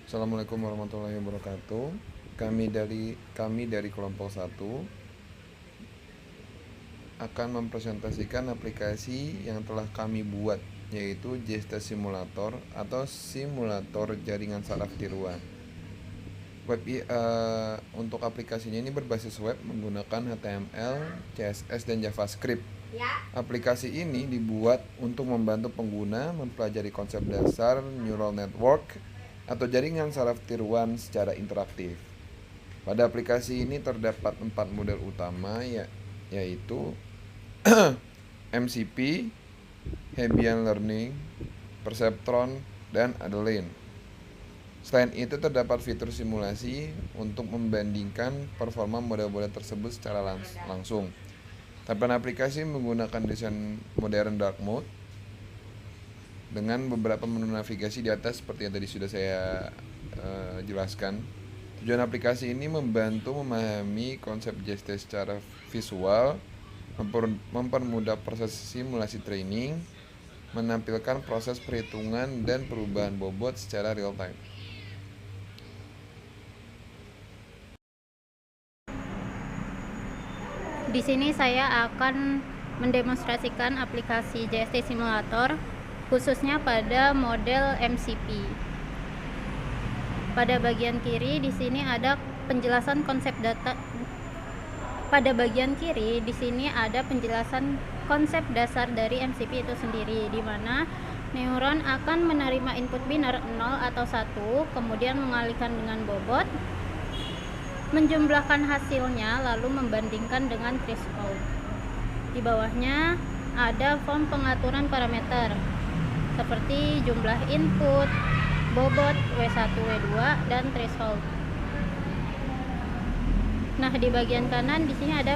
Assalamualaikum warahmatullahi wabarakatuh. Kami dari kelompok satu akan mempresentasikan aplikasi yang telah kami buat, yaitu JST Simulator atau simulator jaringan saraf tiruan. Untuk aplikasinya ini berbasis web menggunakan HTML, CSS, dan JavaScript. Aplikasi ini dibuat untuk membantu pengguna mempelajari konsep dasar neural network atau jaringan saraf tiruan secara interaktif. Pada aplikasi ini terdapat 4 model utama, yaitu MCP, Hebbian Learning, Perceptron, dan Adeline. Selain itu terdapat fitur simulasi untuk membandingkan performa model-model tersebut secara langsung. Tampilan aplikasi menggunakan desain modern dark mode dengan beberapa menu navigasi di atas seperti yang tadi sudah saya jelaskan. Tujuan aplikasi ini membantu memahami konsep JST secara visual, mempermudah proses simulasi training, menampilkan proses perhitungan dan perubahan bobot secara real time. Di sini saya akan mendemonstrasikan aplikasi JST Simulator khususnya pada model MCP. Pada bagian kiri di sini ada penjelasan konsep data. Pada bagian kiri di sini ada penjelasan konsep dasar dari MCP itu sendiri, di mana neuron akan menerima input biner 0 atau 1, kemudian mengalihkan dengan bobot, menjumlahkan hasilnya lalu membandingkan dengan threshold. Di bawahnya ada form pengaturan parameter seperti jumlah input, bobot, W1, W2, dan threshold. Nah, di bagian kanan di sini ada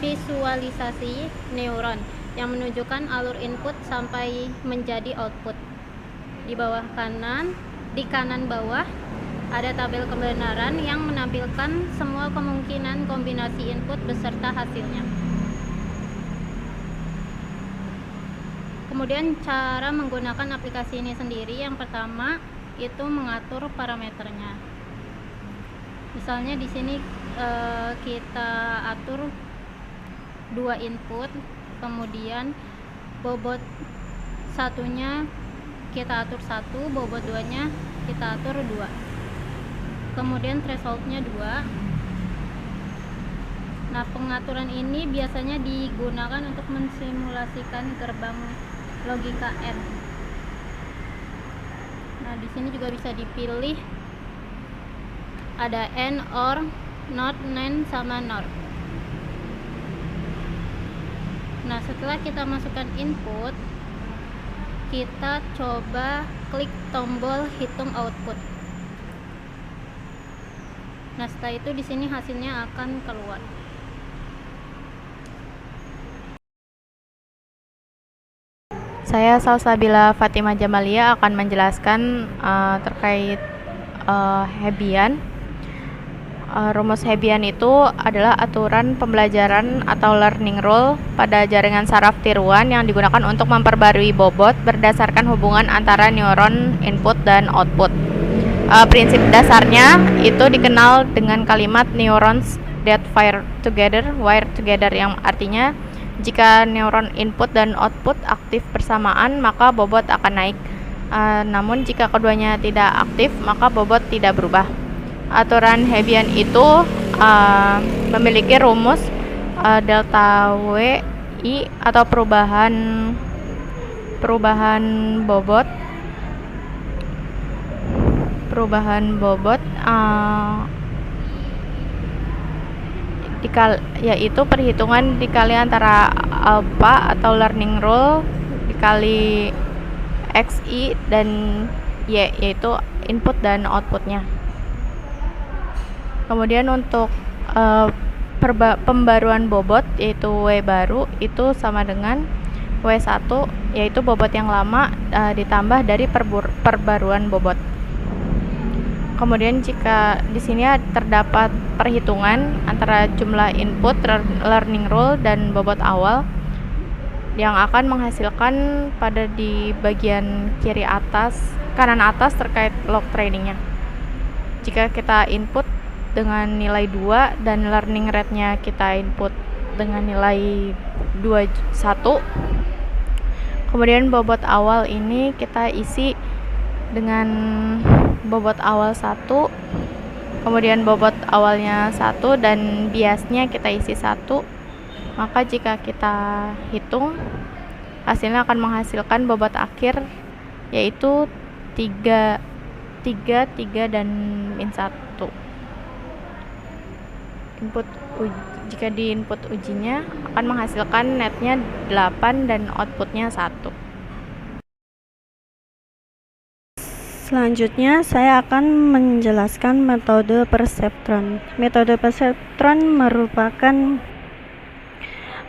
visualisasi neuron yang menunjukkan alur input sampai menjadi output. Di bawah kanan, di kanan bawah ada tabel kebenaran yang menampilkan semua kemungkinan kombinasi input beserta hasilnya. Kemudian cara menggunakan aplikasi ini sendiri, yang pertama itu mengatur parameternya. Misalnya di sini kita atur 2 input, kemudian bobot satunya kita atur 1, bobot 2-nya kita atur 2. Kemudian thresholdnya 2. Nah, pengaturan ini biasanya digunakan untuk mensimulasikan gerbang logika AND. Nah, di sini juga bisa dipilih ada AND, OR, NOT, NAND, sama NOR. Nah, setelah kita masukkan input, kita coba klik tombol hitung output. Nah, setelah itu di sini hasilnya akan keluar. Saya Salsabila Fatimah Jamalia akan menjelaskan terkait Hebbian. Rumus Hebbian itu adalah aturan pembelajaran atau learning rule pada jaringan saraf tiruan yang digunakan untuk memperbarui bobot berdasarkan hubungan antara neuron input dan output. Prinsip dasarnya itu dikenal dengan kalimat neurons that wire together, yang artinya jika neuron input dan output aktif bersamaan maka bobot akan naik. Namun jika keduanya tidak aktif maka bobot tidak berubah. Aturan Hebbian itu memiliki rumus delta W I atau perubahan bobot yaitu perhitungan dikali antara alpha atau learning rule dikali xi dan y, yaitu input dan outputnya. Kemudian untuk pembaruan bobot yaitu W baru itu sama dengan W1, yaitu bobot yang lama ditambah dari perbaruan bobot. Kemudian jika di sini terdapat perhitungan antara jumlah input, learning rule, dan bobot awal yang akan menghasilkan pada di bagian kanan atas terkait log trainingnya. jika kita input dengan nilai 2 dan learning rate-nya kita input dengan nilai 21, kemudian bobot awal ini kita isi dengan bobot awal 1, kemudian bobot awalnya 1 dan biasnya kita isi 1, maka jika kita hitung hasilnya akan menghasilkan bobot akhir yaitu 3, 3 dan min 1. Jika di input ujinya akan menghasilkan netnya 8 dan outputnya 1. Selanjutnya saya akan menjelaskan metode perseptron. Metode perseptron merupakan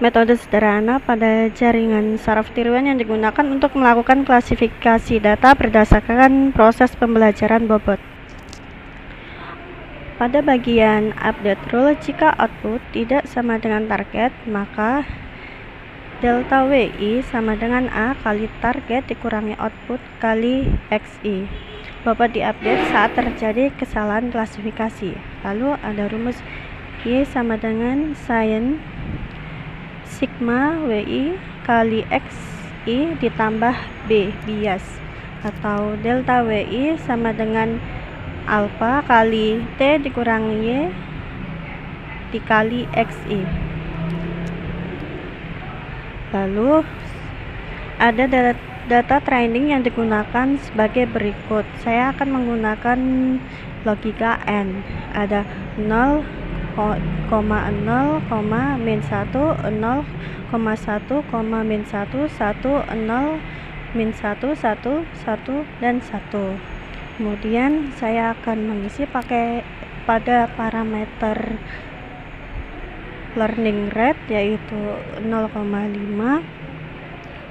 metode sederhana pada jaringan saraf tiruan yang digunakan untuk melakukan klasifikasi data berdasarkan proses pembelajaran bobot. Pada bagian update rule, jika output tidak sama dengan target, maka delta WI sama dengan A kali target dikurangi output kali XI. Bobot diupdate saat terjadi kesalahan klasifikasi. Lalu ada rumus Y sama dengan sin sigma WI kali XI ditambah B bias, atau delta WI sama dengan alpha kali T dikurangi Y dikali XI. Lalu ada data training yang digunakan sebagai berikut. Saya akan menggunakan logika N. Ada 0, 0, min 1, 0, 1, min 1, 1, 0, min 1, 1, 1, dan 1. Kemudian saya akan mengisi pada parameter learning rate yaitu 0,5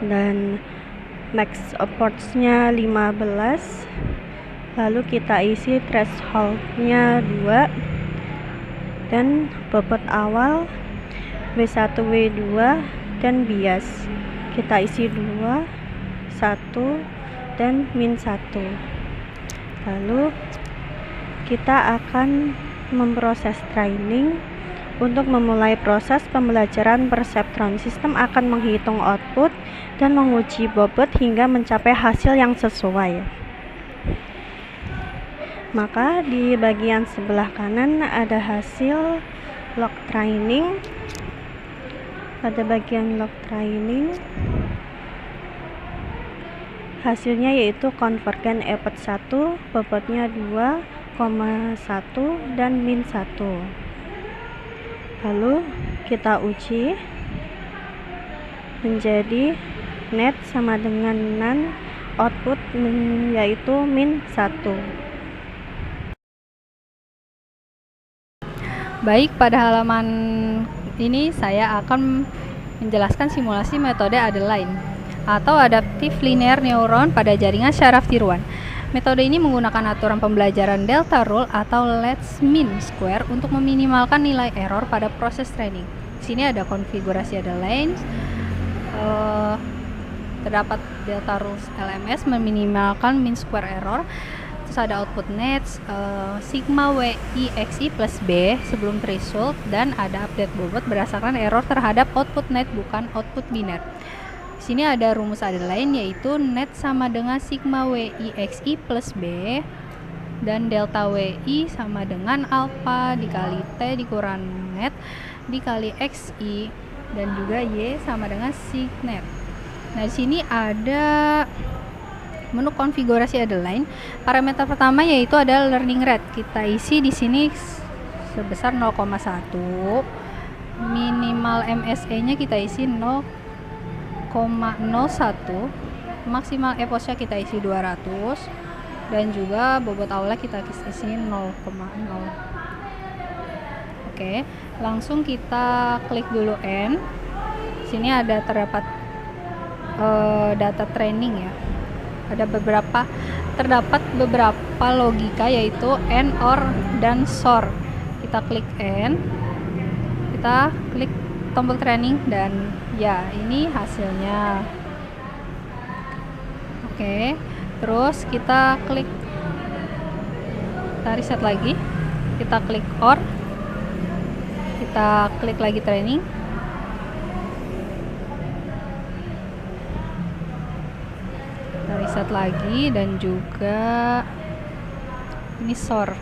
dan max efforts-nya 15. Lalu kita isi threshold-nya 2 dan bobot awal W1, W2 dan bias kita isi 2, 1 dan min 1. Lalu kita akan memproses training. Untuk memulai proses pembelajaran perseptron, sistem akan menghitung output dan menguji bobot hingga mencapai hasil yang sesuai. Maka di bagian sebelah kanan ada hasil log training. Pada bagian log training hasilnya yaitu convergen effort 1, bobotnya 2,1 dan min 1. Lalu kita uji menjadi net sama dengan none, output yaitu min 1. Baik, pada halaman ini saya akan menjelaskan simulasi metode Adeline atau Adaptive Linear Neuron pada jaringan syaraf tiruan. Metode ini menggunakan aturan pembelajaran delta rule atau least mean square untuk meminimalkan nilai error pada proses training. Di sini ada konfigurasi Adeline, terdapat delta rules LMS meminimalkan mean square error. Terus ada output net, sigma WI XI plus B sebelum threshold, dan ada update bobot berdasarkan error terhadap output net bukan output biner. Di sini ada rumus Adeline yaitu net sama dengan sigma WI XI plus B dan delta WI sama dengan alpha dikali T dikurangi net dikali XI dan juga Y sama dengan sig net. Nah, di sini ada menu konfigurasi Adeline. Parameter pertama yaitu adalah learning rate. Kita isi di sini sebesar 0,1. Minimal MSE-nya kita isi 0,01, maksimal EPOS-nya kita isi 200, dan juga bobot awalnya kita isi 0,0. Oke, langsung kita klik dulu N. Sini ada terdapat data training ya. Terdapat beberapa logika yaitu AND, OR, dan SOR. Kita klik N, kita klik tombol training, dan ya ini hasilnya. Oke, terus kita klik Kita reset lagi, kita klik OR, kita klik lagi training. Kita reset lagi dan juga ini sort.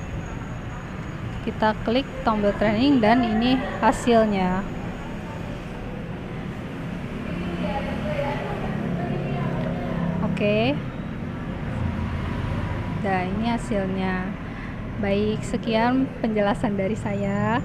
Kita klik tombol training dan ini hasilnya. Oke. Nah, ini hasilnya. Baik, sekian penjelasan dari saya.